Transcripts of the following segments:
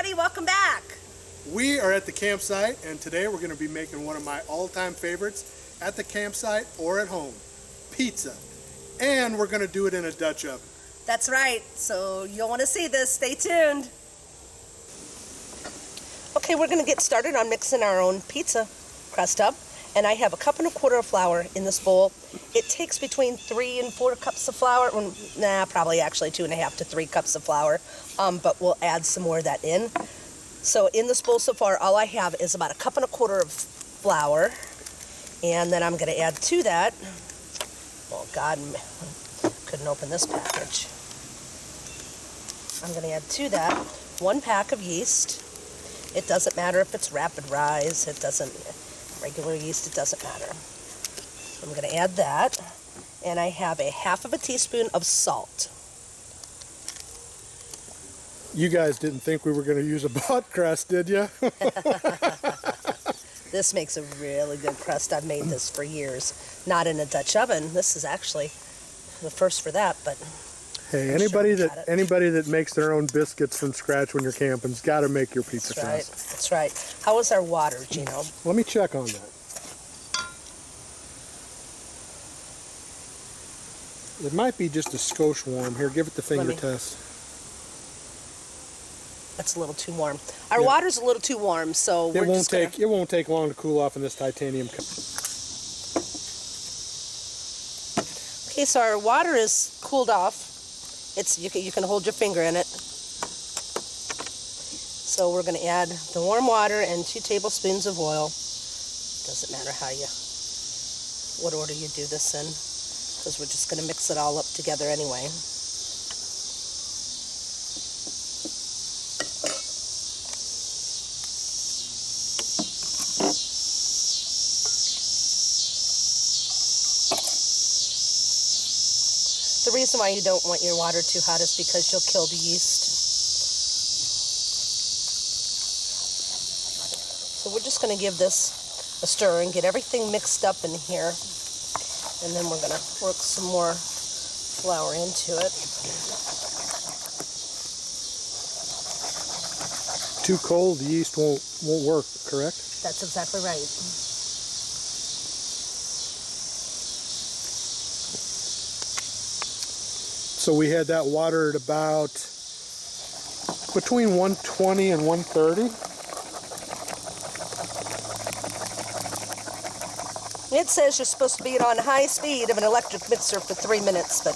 everybody, welcome back. We are at the campsite, and today we're going to be making one of my all-time favorites at the campsite or at home, pizza. And we're going to do it in a Dutch oven. That's right, so you'll want to see this. Stay tuned. Okay, we're going to get started on mixing our own pizza crust up. And I have 1.25 cups of flour in this bowl. It takes between 3 and 4 cups of flour. Probably actually 2.5 to 3 cups of flour. But we'll add some more of that in. So in this bowl so far, all I have is about 1.25 cups of flour. And then I'm going to add to that, oh God, couldn't open this package. I'm going to add to that 1 pack of yeast. It doesn't matter if it's rapid rise, regular yeast, it doesn't matter. I'm going to add that, and I have 1/2 teaspoon of salt. You guys didn't think we were going to use a butt crust, did you? This makes a really good crust. I've made this for years. Not in a Dutch oven. This is actually the first for that, but hey, anybody that makes their own biscuits from scratch when you're camping's got to make your pizza crust. That's right. How is our water, Gino? Let me check on that. It might be just a skosh warm. Here, give it the finger test. That's a little too warm. Our water's a little too warm, so it won't take long to cool off in this titanium cup. Okay, so our water is cooled off. You can hold your finger in it. So we're going to add the warm water and 2 tablespoons of oil. Doesn't matter what order you do this in, because we're just going to mix it all up together anyway. The reason why you don't want your water too hot is because you'll kill the yeast. So we're just going to give this a stir and get everything mixed up in here. And then we're going to work some more flour into it. Too cold, the yeast won't work, correct? That's exactly right. So we had that water at about between 120 and 130. It says you're supposed to be on high speed of an electric mixer for 3 minutes, but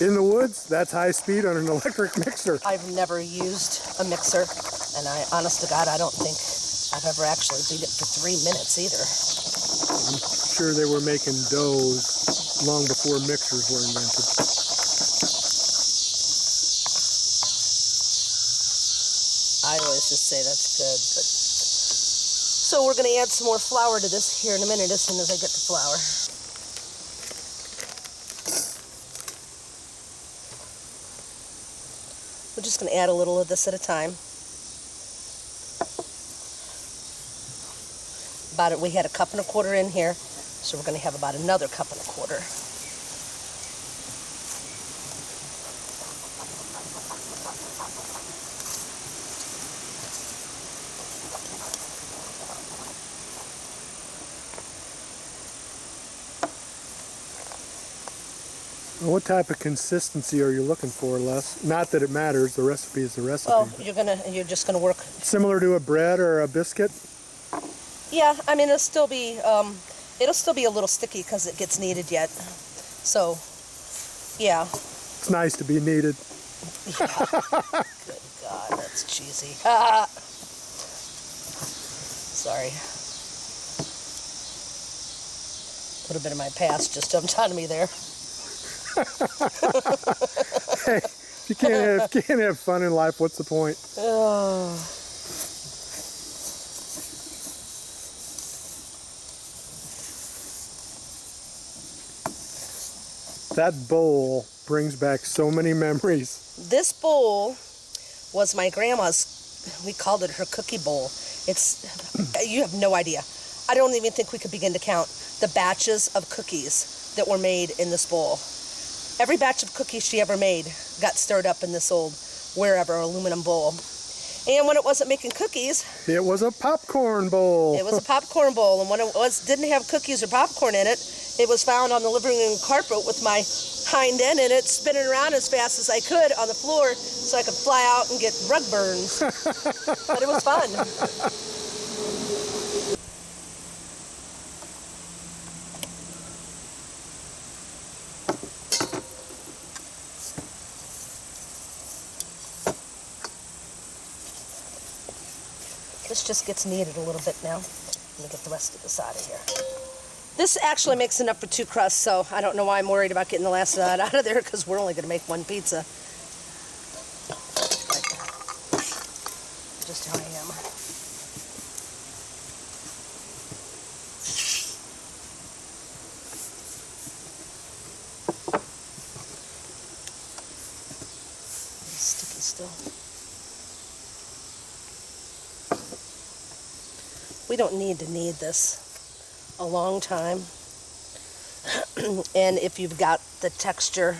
in the woods, that's high speed on an electric mixer. I've never used a mixer, and honest to God, I don't think I've ever actually beat it for 3 minutes either. I'm sure they were making doughs long before mixers were invented. I always just say that's good, but so we're going to add some more flour to this here in a minute as soon as I get the flour. We're just going to add a little of this at a time. We had 1.25 cups in here, so we're going to have about another 1.25 cups. What type of consistency are you looking for, Les? Not that it matters. The recipe is the recipe. Well, you're just gonna work similar to a bread or a biscuit. Yeah, I mean it'll still be a little sticky because it gets kneaded yet. So, yeah. It's nice to be kneaded. Yeah. Good God, that's cheesy. Sorry. A little bit of my past just jumped out of me there. Hey, if you can't have fun in life, what's the point? Oh. That bowl brings back so many memories. This bowl was my grandma's. We called it her cookie bowl. You have no idea. I don't even think we could begin to count the batches of cookies that were made in this bowl. Every batch of cookies she ever made got stirred up in this old wherever aluminum bowl. And when it wasn't making cookies, it was a popcorn bowl. it was a popcorn bowl. And when it didn't have cookies or popcorn in it, it was found on the living room carpet with my hind end in it, spinning around as fast as I could on the floor so I could fly out and get rug burns. But it was fun. This just gets kneaded a little bit now. Let me get the rest of this out of here. This actually makes enough for 2 crusts, so I don't know why I'm worried about getting the last of that out of there, because we're only going to make 1 pizza. Just how I am. It's sticky still. We don't need to knead this a long time. And if you've got the texture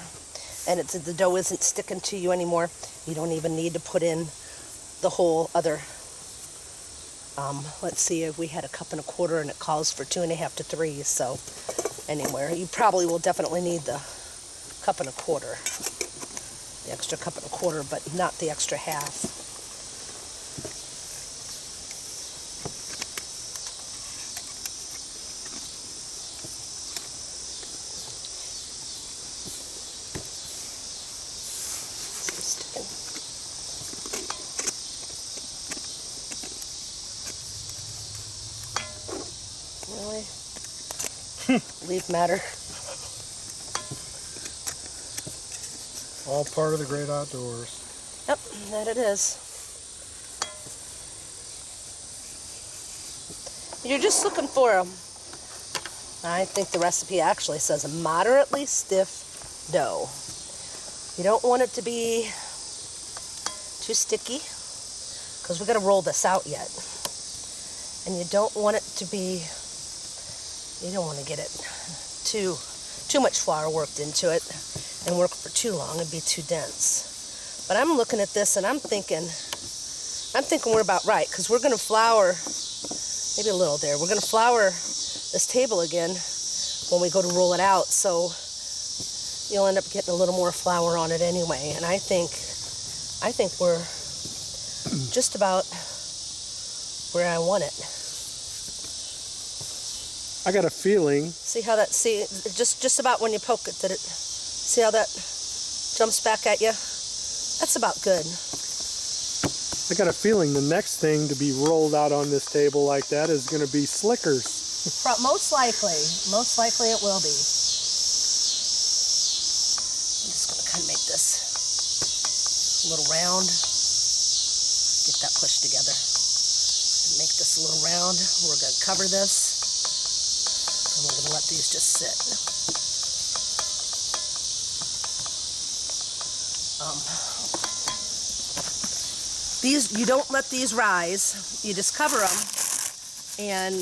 and the dough isn't sticking to you anymore, you don't even need to put in the whole other, let's see, if we had 1 1/4 cups and it calls for 2.5 to 3, so anywhere. You probably will definitely need the 1 1/4 cups, the extra 1 1/4 cups, but not the extra half. Really? Leaf matter. All part of the great outdoors. Yep, that it is. You're just looking for I think the recipe actually says a moderately stiff dough. You don't want it to be too sticky, because we're going to roll this out yet. And you don't want it to be, you don't want to get it too much flour worked into it and work for too long and be too dense. But I'm looking at this and I'm thinking we're about right, because we're going to flour, maybe a little there, we're going to flour this table again when we go to roll it out, so you'll end up getting a little more flour on it anyway. And I think we're just about where I want it. I got a feeling. See how that, just about when you poke it, see how that jumps back at you? That's about good. I got a feeling the next thing to be rolled out on this table like that is going to be Slickers. Most likely it will be. I'm just going to kind of make this a little round. Get that pushed together. And make this a little round. We're going to cover this. And we're going to let these just sit. These, you don't let these rise. You just cover them and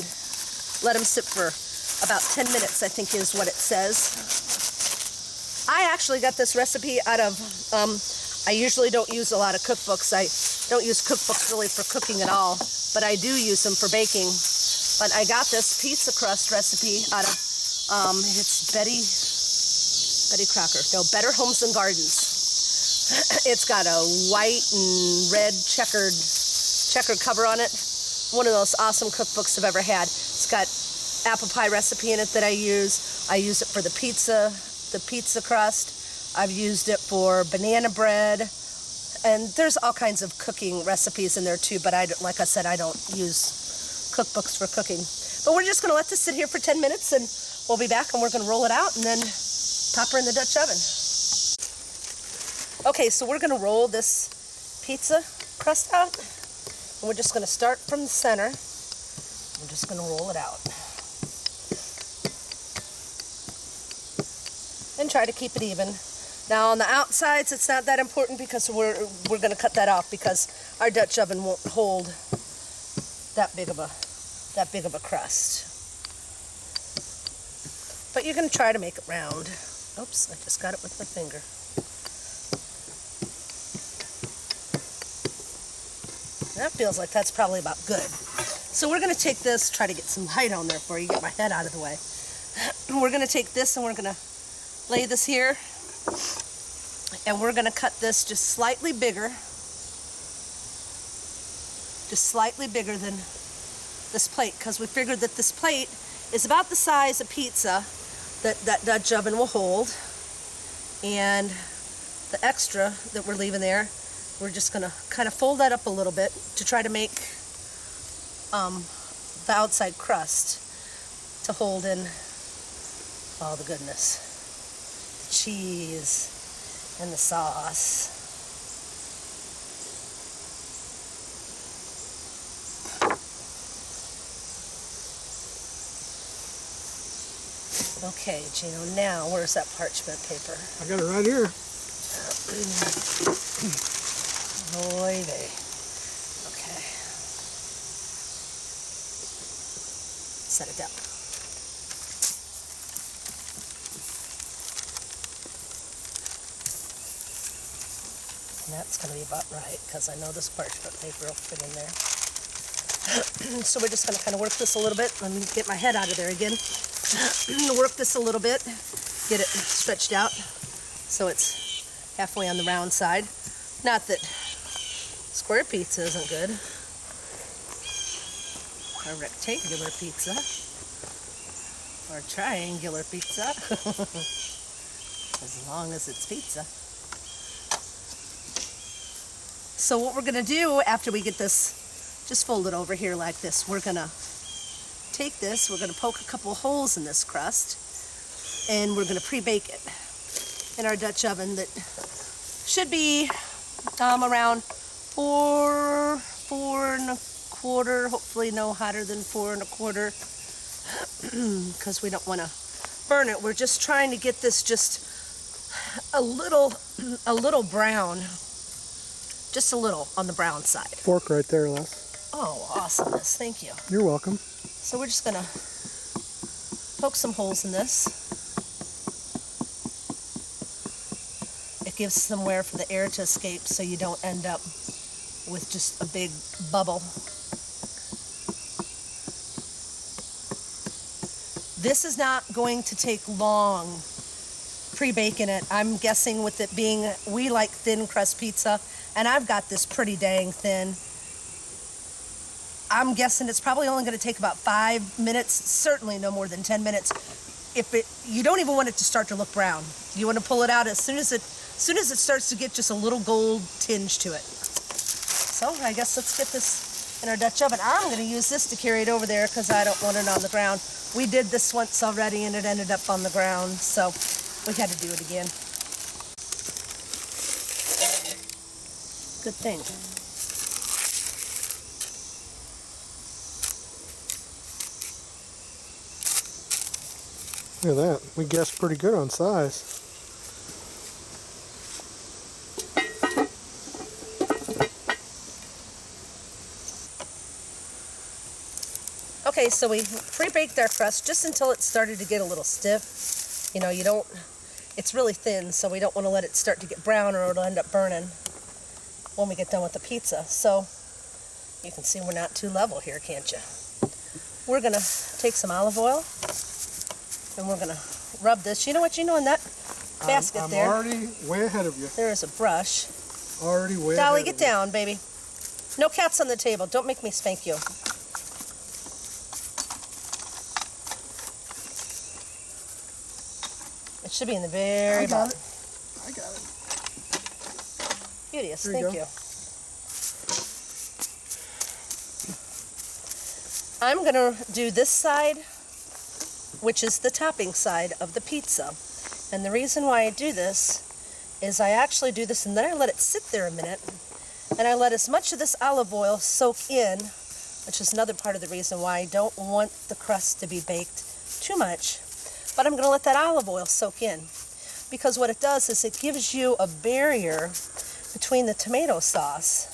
let them sit for about 10 minutes, I think is what it says. I actually got this recipe out of, I usually don't use a lot of cookbooks. I don't use cookbooks really for cooking at all, but I do use them for baking. But I got this pizza crust recipe out of, it's Better Homes and Gardens. It's got a white and red checkered cover on it. One of those awesome cookbooks I've ever had. It's got apple pie recipe in it that I use. I use it for the pizza crust. I've used it for banana bread. And there's all kinds of cooking recipes in there too, but like I said, I don't use cookbooks for cooking. But we're just going to let this sit here for 10 minutes and we'll be back and we're going to roll it out and then pop her in the Dutch oven. Okay, so we're going to roll this pizza crust out. And we're just going to start from the center. We're just going to roll it out. And try to keep it even. Now on the outsides, it's not that important because we're going to cut that off because our Dutch oven won't hold that big of a crust. But you're going to try to make it round. Oops, I just got it with my finger. That feels like that's probably about good. So we're going to take this, try to get some light on there for you, get my head out of the way. We're going to take this and we're going to lay this here. And we're going to cut this just slightly bigger. Just slightly bigger than this plate, because we figured that this plate is about the size of pizza that Dutch oven will hold. And the extra that we're leaving there, we're just going to kind of fold that up a little bit to try to make the outside crust to hold in all the goodness. The cheese and the sauce. Okay, Gino, now where's that parchment paper? I got it right here. Oy vey. Okay. Set it down. And that's going to be about right, because I know this parchment paper will fit in there. So we're just going to kind of work this a little bit. Let me get my head out of there again. Work this a little bit. Get it stretched out so it's halfway on the round side. Not that square pizza isn't good. Or rectangular pizza. Or triangular pizza. As long as it's pizza. So what we're going to do after we get this, just fold it over here like this. We're going to take this, we're going to poke a couple of holes in this crust, and we're going to pre-bake it in our Dutch oven that should be around 4.25, hopefully no hotter than 4.25, because we don't want to burn it. We're just trying to get this just a little brown, just a little on the brown side. Fork right there, Les. Oh, awesomeness, thank you. You're welcome. So we're just gonna poke some holes in this. It gives somewhere for the air to escape so you don't end up with just a big bubble. This is not going to take long pre-baking it. I'm guessing with it being, we like thin crust pizza, and I've got this pretty dang thin. I'm guessing it's probably only going to take about 5 minutes, certainly no more than 10 minutes. You don't even want it to start to look brown. You want to pull it out as soon as it starts to get just a little gold tinge to it. So I guess let's get this in our Dutch oven. I'm going to use this to carry it over there because I don't want it on the ground. We did this once already and it ended up on the ground, so we had to do it again. Good thing. Look at that. We guessed pretty good on size. Okay, so we pre-baked our crust just until it started to get a little stiff. You know, it's really thin, so we don't want to let it start to get brown or it'll end up burning when we get done with the pizza. So you can see we're not too level here, can't you? We're going to take some olive oil and we're going to rub this. You know what, in that basket there. I'm already way ahead of you. There is a brush. Already way Dolly, ahead get down, baby. No cats on the table. Don't make me spank you. It should be in the very bottom. I got it. Beauteous, There you thank go. you. I'm going to do this side, which is the topping side of the pizza. And the reason why I do this is I actually do this and then I let it sit there a minute and I let as much of this olive oil soak in, which is another part of the reason why I don't want the crust to be baked too much. But I'm going to let that olive oil soak in, because what it does is it gives you a barrier between the tomato sauce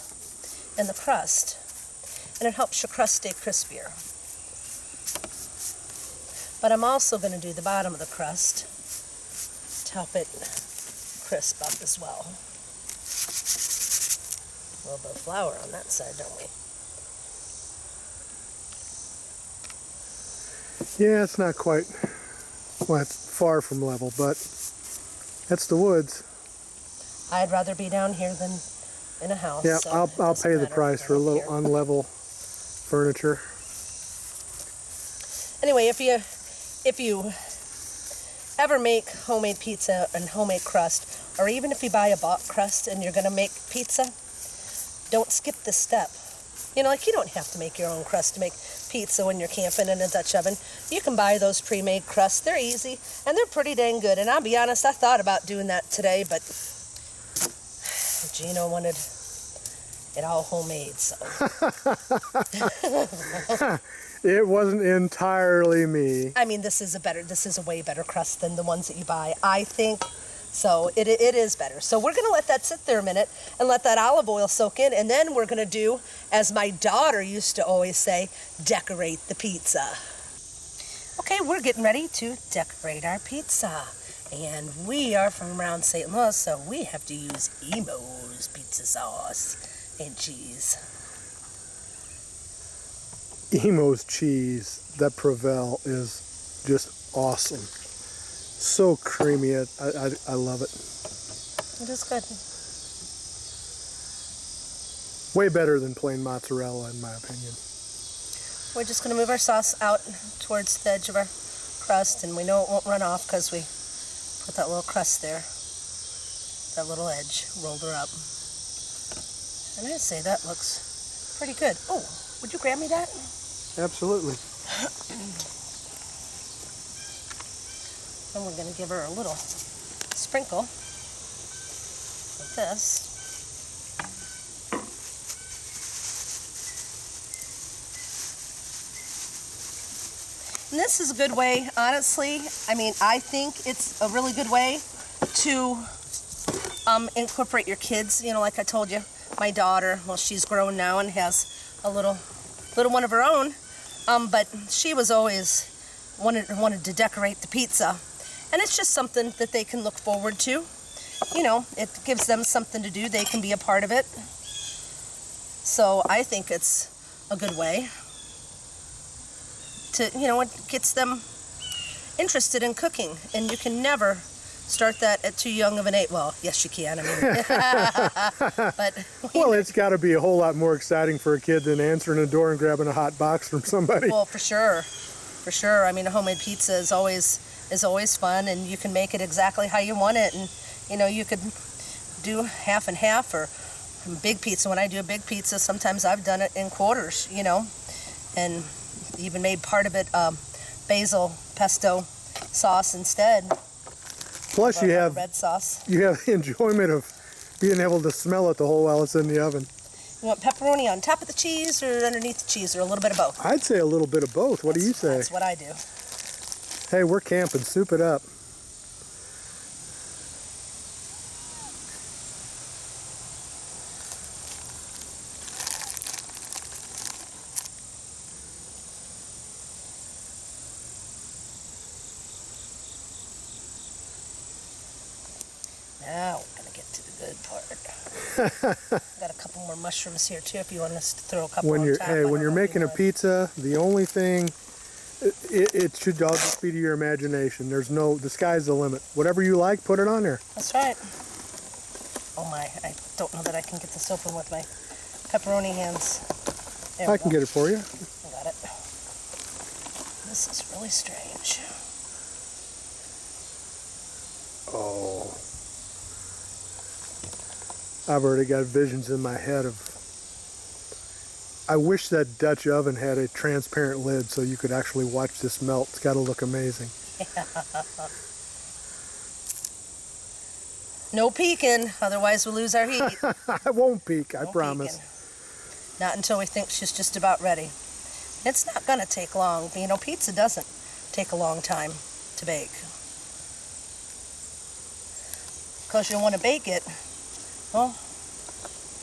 and the crust, and it helps your crust stay crispier. But I'm also going to do the bottom of the crust to help it crisp up as well. A little bit of flour on that side, don't we? Yeah, it's not quite, well, it's far from level, but that's the woods. I'd rather be down here than in a house. Yeah, so I'll pay the price for a little unlevel furniture. Anyway, if you ever make homemade pizza and homemade crust, or even if you buy a bought crust and you're gonna make pizza, don't skip this step. You know, like you don't have to make your own crust to make pizza when you're camping in a Dutch oven. You can buy those pre-made crusts. They're easy and they're pretty dang good. And I'll be honest, I thought about doing that today, but Gino wanted it all homemade, so. It wasn't entirely me. I mean, this is a way better crust than the ones that you buy, I think. So it is better. So we're gonna let that sit there a minute and let that olive oil soak in, and then we're gonna do, as my daughter used to always say, decorate the pizza. Okay, we're getting ready to decorate our pizza. And we are from around St. Louis, so we have to use Emo's pizza sauce and cheese. Emo's cheese, that Provel is just awesome. So creamy, I love it. It is good. Way better than plain mozzarella, in my opinion. We're just going to move our sauce out towards the edge of our crust, and we know it won't run off because we put that little crust there, that little edge, rolled her up. And I'd say that looks pretty good. Oh, would you grab me that? Absolutely. And we're going to give her a little sprinkle of this. And this is a good way, honestly. I mean, I think it's a really good way to incorporate your kids. You know, like I told you, my daughter, well, she's grown now and has a little one of her own. But she was always wanted to decorate the pizza. And it's just something that they can look forward to. You know, it gives them something to do. They can be a part of it. So I think it's a good way to, you know, it gets them interested in cooking. And you can never start that at too young of an age. Well, yes, you can. I mean, but well, it's got to be a whole lot more exciting for a kid than answering a door and grabbing a hot box from somebody. Well, for sure, for sure. I mean, a homemade pizza is always fun, and you can make it exactly how you want it. And you know, you could do half and half or big pizza. When I do a big pizza, sometimes I've done it in quarters. You know, and even made part of it basil pesto sauce instead. Plus, you have red sauce. You have the enjoyment of being able to smell it the whole while it's in the oven. You want pepperoni on top of the cheese or underneath the cheese, or a little bit of both? I'd say a little bit of both. What do you say? That's what I do. Hey, we're camping. Soup it up. Now we're going to get to the good part. Got a couple more mushrooms here too if you want us to throw a couple on top. Hey, when you're making a pizza, the only thing, it should all just be to your imagination. The sky's the limit. Whatever you like, put it on there. That's right. Oh my, I don't know that I can get this open with my pepperoni hands. I can get it for you. I got it. This is really strange. Oh. I've already got visions in my head of, I wish that Dutch oven had a transparent lid so you could actually watch this melt. It's got to look amazing. No peeking, otherwise we'll lose our heat. I won't peek, I No promise. peeking. Not until we think she's just about ready. It's not going to take long. You know, pizza doesn't take a long time to bake. Because you want to bake it, well,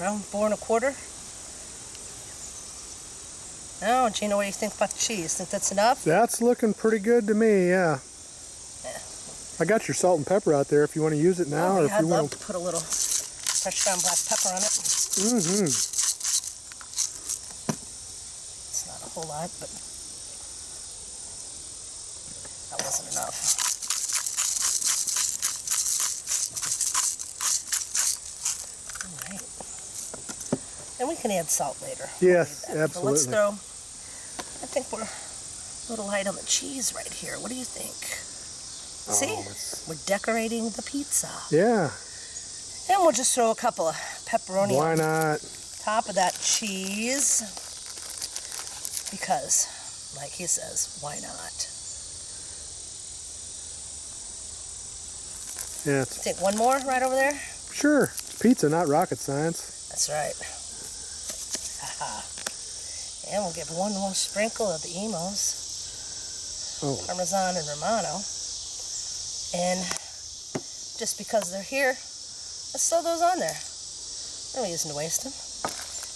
around 4 1/4. Now, Gina, what do you think about the cheese? Think that's enough? That's looking pretty good to me, yeah. I got your salt and pepper out there if you want to use it now. Oh, or yeah, if I'd you love want to put a little fresh ground black pepper on it. Mm-hmm. It's not a whole lot, but that wasn't enough. All right. And we can add salt later. Yes, But absolutely. let's throw, I think we're a little light on the cheese right here. What do you think? See? We're decorating the pizza. Yeah. And we'll just throw a couple of pepperoni Why on not? top of that cheese. Because, like he says, why not? Yeah. Take one more right over there. Sure. It's pizza, not rocket science. That's right. Haha. And we'll give one more sprinkle of the Emos. Oh. Parmesan and Romano. And just because they're here, let's throw those on there. No reason to waste them.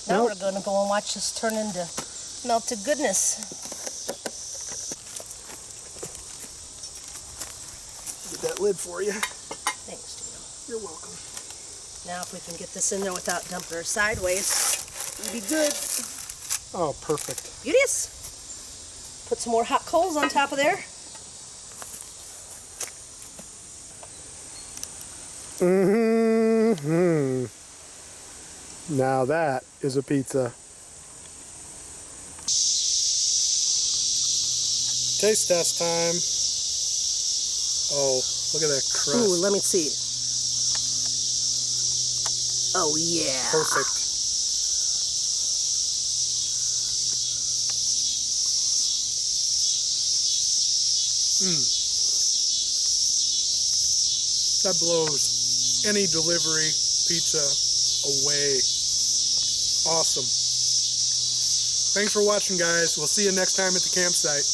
Now Nope. we're going to go and watch this turn into melted goodness. Get that lid for you. Thanks, Gino. You're welcome. Now if we can get this in there without dumping her sideways, it'll be good. Oh, perfect. Beauteous. Put some more hot coals on top of there. Mm-hmm. Now that is a pizza. Taste test time. Oh, look at that crust. Ooh, let me see. Oh, yeah. Perfect. That blows any delivery pizza away. Awesome. Thanks for watching, guys. We'll see you next time at the campsite.